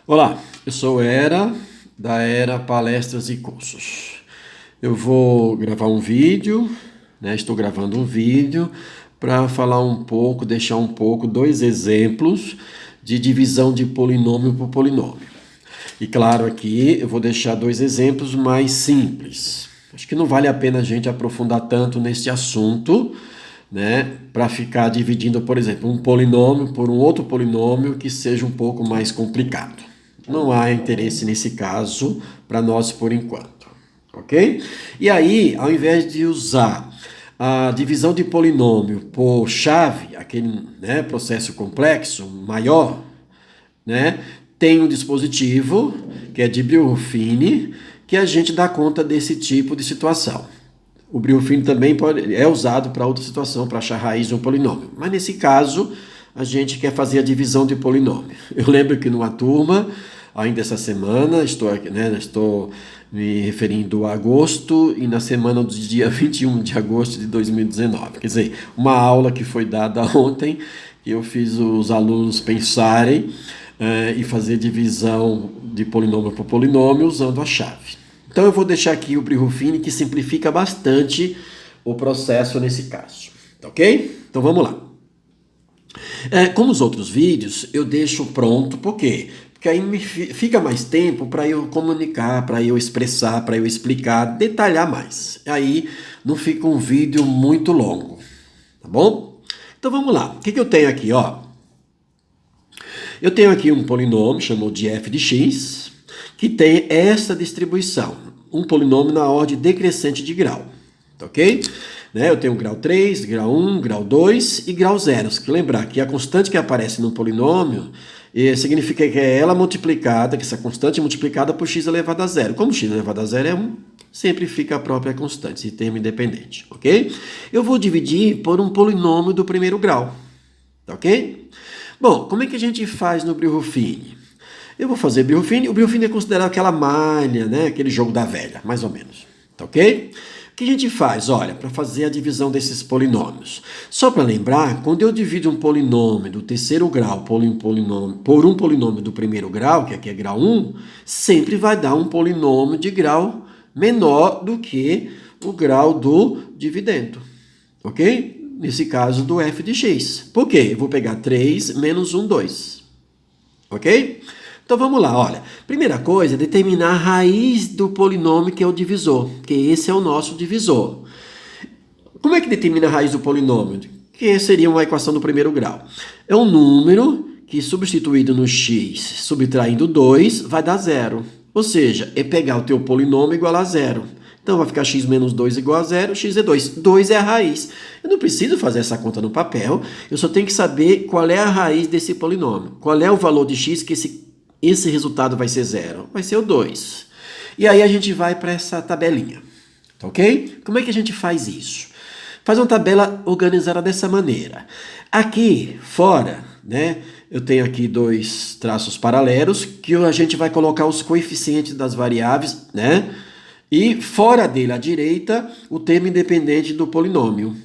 Olá, eu sou Era, da Era Palestras e Cursos. Eu vou gravar um vídeo, estou gravando um vídeo para falar um pouco, deixar um pouco, dois exemplos de divisão de polinômio por polinômio. E claro, aqui eu vou deixar dois exemplos mais simples. Acho que não vale a pena a gente aprofundar tanto nesse assunto, para ficar dividindo, por exemplo, um polinômio por um outro polinômio que seja um pouco mais complicado. Não há interesse nesse caso para nós por enquanto, ok? E aí, ao invés de usar a divisão de polinômio por chave, aquele processo complexo, maior, tem um dispositivo, que é de Brio-Ruffini, que a gente dá conta desse tipo de situação. O Brio-Ruffini também é usado para outra situação, para achar a raiz de um polinômio. Mas nesse caso, a gente quer fazer a divisão de polinômio. Eu lembro que numa turma, ainda essa semana, estou me referindo a agosto e na semana do dia 21 de agosto de 2019. Quer dizer, uma aula que foi dada ontem, que eu fiz os alunos pensarem e fazer divisão de polinômio por polinômio usando a chave. Então eu vou deixar aqui o Brio-Ruffini, que simplifica bastante o processo nesse caso, ok? Então vamos lá. Como os outros vídeos, eu deixo pronto, por quê? Porque aí fica mais tempo para eu comunicar, para eu expressar, para eu explicar, detalhar mais. Aí não fica um vídeo muito longo, tá bom? Então vamos lá. O que eu tenho aqui, ó? Eu tenho aqui um polinômio, chamado de f de x, que tem essa distribuição, um polinômio na ordem decrescente de grau, ok? Eu tenho grau 3, grau 1, grau 2 e grau 0. Que lembrar que a constante que aparece no polinômio significa que é ela multiplicada, que essa constante é multiplicada por x elevado a zero. Como x elevado a zero é 1, sempre fica a própria constante, esse termo independente, ok? Eu vou dividir por um polinômio do primeiro grau, ok? Bom, como é que a gente faz no Brio-Ruffini? Eu vou fazer Brio-Ruffini. O Brio-Ruffini é considerado aquela malha, aquele jogo da velha, mais ou menos. Tá ok? O que a gente faz? Olha, para fazer a divisão desses polinômios. Só para lembrar, quando eu divido um polinômio do terceiro grau por um polinômio do primeiro grau, que aqui é grau 1, sempre vai dar um polinômio de grau menor do que o grau do dividendo. Ok? Nesse caso do f de x. Por quê? Eu vou pegar 3 menos 1, 2. Ok? Então vamos lá, olha. Primeira coisa é determinar a raiz do polinômio que é o divisor, que esse é o nosso divisor. Como é que determina a raiz do polinômio? Que seria uma equação do primeiro grau. É um número que substituído no x, subtraindo 2, vai dar 0. Ou seja, é pegar o teu polinômio igual a 0. Então vai ficar x menos 2 igual a 0, x é 2. 2 é a raiz. Eu não preciso fazer essa conta no papel, eu só tenho que saber qual é a raiz desse polinômio. Qual é o valor de x que esse resultado vai ser 0? Vai ser o 2. E aí a gente vai para essa tabelinha, tá ok? Como é que a gente faz isso? Faz uma tabela organizada dessa maneira. Aqui fora, eu tenho aqui dois traços paralelos que a gente vai colocar os coeficientes das variáveis, e fora dele, à direita, o termo independente do polinômio.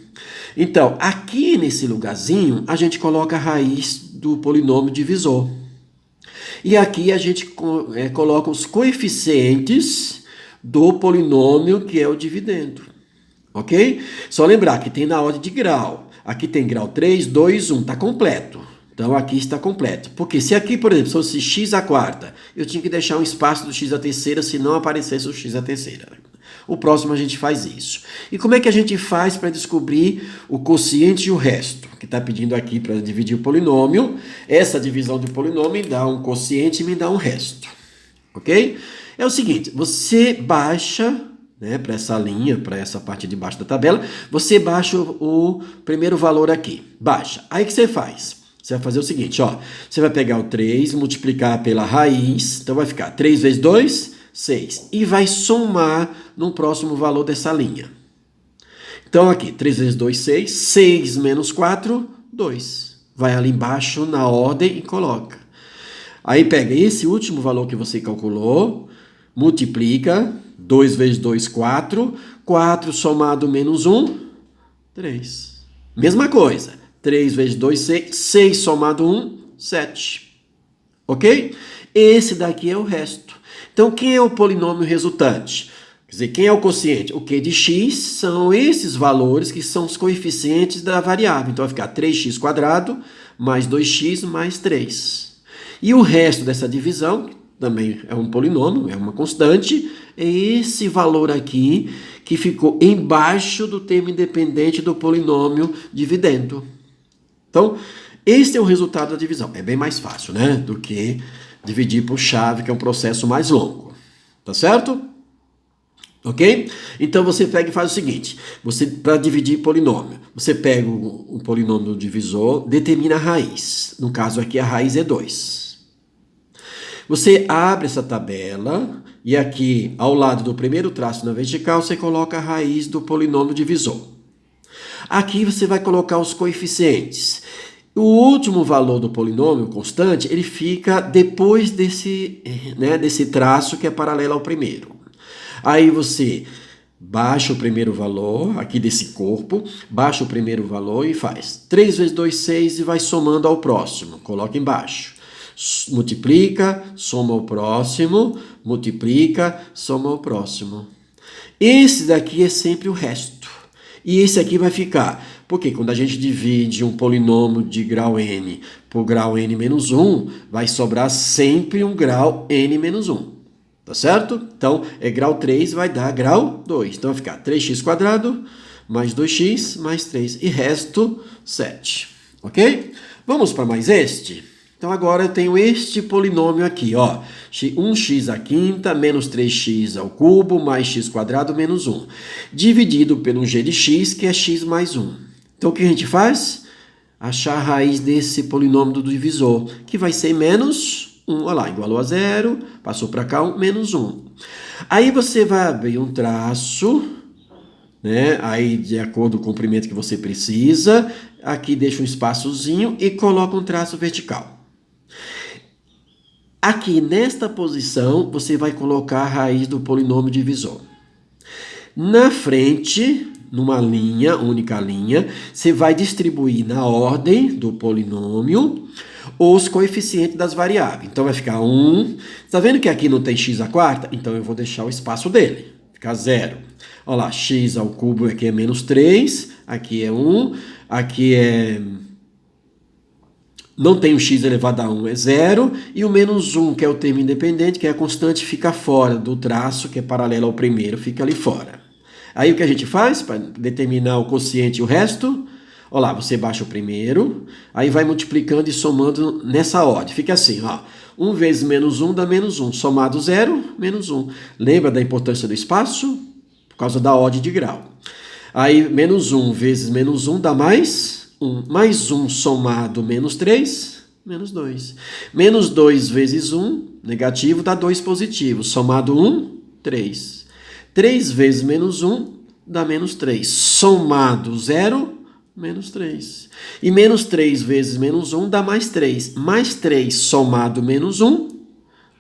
Então, aqui nesse lugarzinho, a gente coloca a raiz do polinômio divisor. E aqui a gente coloca os coeficientes do polinômio que é o dividendo. Ok? Só lembrar que tem na ordem de grau. Aqui tem grau 3, 2, 1. Está completo. Então aqui está completo. Porque se aqui, por exemplo, fosse x à quarta, eu tinha que deixar um espaço do x à terceira se não aparecesse o x à terceira. O próximo a gente faz isso. E como é que a gente faz para descobrir o quociente e o resto? Que está pedindo aqui para dividir o polinômio. Essa divisão de polinômio me dá um quociente e me dá um resto. Ok? É o seguinte, você baixa, para essa linha, para essa parte de baixo da tabela, você baixa o primeiro valor aqui. Baixa. Aí o que você faz? Você vai fazer o seguinte, ó. Você vai pegar o 3, multiplicar pela raiz. Então vai ficar 3 vezes 2, 6. E vai somar no próximo valor dessa linha. Então aqui, 3 vezes 2, 6. 6 menos 4, 2. Vai ali embaixo na ordem e coloca. Aí pega esse último valor que você calculou, multiplica. 2 vezes 2, 4. 4 somado menos 1, 3. Mesma coisa. 3 vezes 2, 6. 6 somado 1, 7. Ok? Esse daqui é o resto. Então, quem é o polinômio resultante? Quer dizer, quem é o quociente? O Q de x são esses valores que são os coeficientes da variável. Então, vai ficar 3x² mais 2x mais 3. E o resto dessa divisão, também é um polinômio, é uma constante, é esse valor aqui que ficou embaixo do termo independente do polinômio dividendo. Então, esse é o resultado da divisão. É bem mais fácil, né? Do que dividir por chave, que é um processo mais longo. Tá certo? Ok? Então, você pega e faz o seguinte. Para dividir polinômio, você pega o polinômio do divisor, determina a raiz. No caso aqui, a raiz é 2. Você abre essa tabela e aqui, ao lado do primeiro traço na vertical, você coloca a raiz do polinômio divisor. Aqui você vai colocar os coeficientes. O último valor do polinômio constante, ele fica depois desse traço que é paralelo ao primeiro. Aí você baixa o primeiro valor, aqui desse corpo, baixa o primeiro valor e faz 3 vezes 2, 6 e vai somando ao próximo. Coloca embaixo. Multiplica, soma ao próximo, multiplica, soma ao próximo. Esse daqui é sempre o resto. E esse aqui vai ficar. Porque quando a gente divide um polinômio de grau n por grau n menos 1, vai sobrar sempre um grau n menos 1. Tá certo? Então, é grau 3 vai dar grau 2. Então, vai ficar 3x² mais 2x mais 3. E resto, 7. Ok? Vamos para mais este? Então, agora eu tenho este polinômio aqui, ó. 1x² menos 3x ao cubo mais x² menos 1. Dividido pelo g de x, que é x mais 1. Então, o que a gente faz? Achar a raiz desse polinômio do divisor, que vai ser menos 1. Olha lá, igualou a 0, passou para cá, menos 1. Aí você vai abrir um traço, né? Aí, de acordo com o comprimento que você precisa, aqui deixa um espaçozinho e coloca um traço vertical. Aqui, nesta posição, você vai colocar a raiz do polinômio divisor. Na frente, numa linha, única linha, você vai distribuir na ordem do polinômio os coeficientes das variáveis. Então, vai ficar 1. Está vendo que aqui não tem x²? Então, eu vou deixar o espaço dele. Ficar 0. Olha lá, x ao cubo aqui é menos 3. Aqui é 1. Aqui é... Não tem o x elevado a 1, é 0. E o menos 1, que é o termo independente, que é a constante, fica fora do traço, que é paralelo ao primeiro, fica ali fora. Aí o que a gente faz para determinar o quociente e o resto? Olha lá, você baixa o primeiro, aí vai multiplicando e somando nessa ordem. Fica assim, ó. 1 vezes menos 1 dá menos 1. Somado 0, menos 1. Lembra da importância do espaço? Por causa da ordem de grau. Aí, menos 1 vezes menos 1 dá mais 1. Mais 1 somado menos 3, menos 2. Menos 2 vezes 1, negativo, dá 2 positivo. Somado 1, 3. 3 vezes menos 1 dá menos 3. Somado 0, menos 3. E menos 3 vezes menos 1 dá mais 3. Mais 3 somado menos 1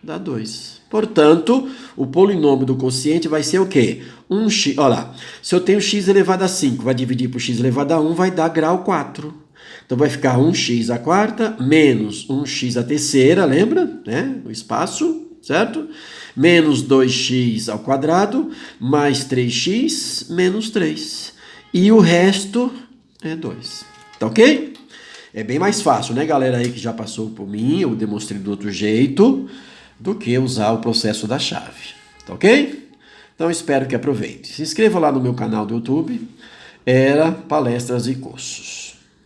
dá 2. Portanto, o polinômio do quociente vai ser o quê? 1x. Olha lá, se eu tenho x elevado a 5, vai dividir por x elevado a 1, vai dar grau 4. Então, vai ficar 1x² menos 1x à terceira, lembra? Né? O espaço, certo? Menos 2x² mais 3x menos 3. E o resto é 2. Tá ok? É bem mais fácil, né, galera aí que já passou por mim, eu demonstrei do outro jeito, do que usar o processo da chave. Tá ok? Então, espero que aproveite. Se inscreva lá no meu canal do YouTube. Era Palestras e Cursos.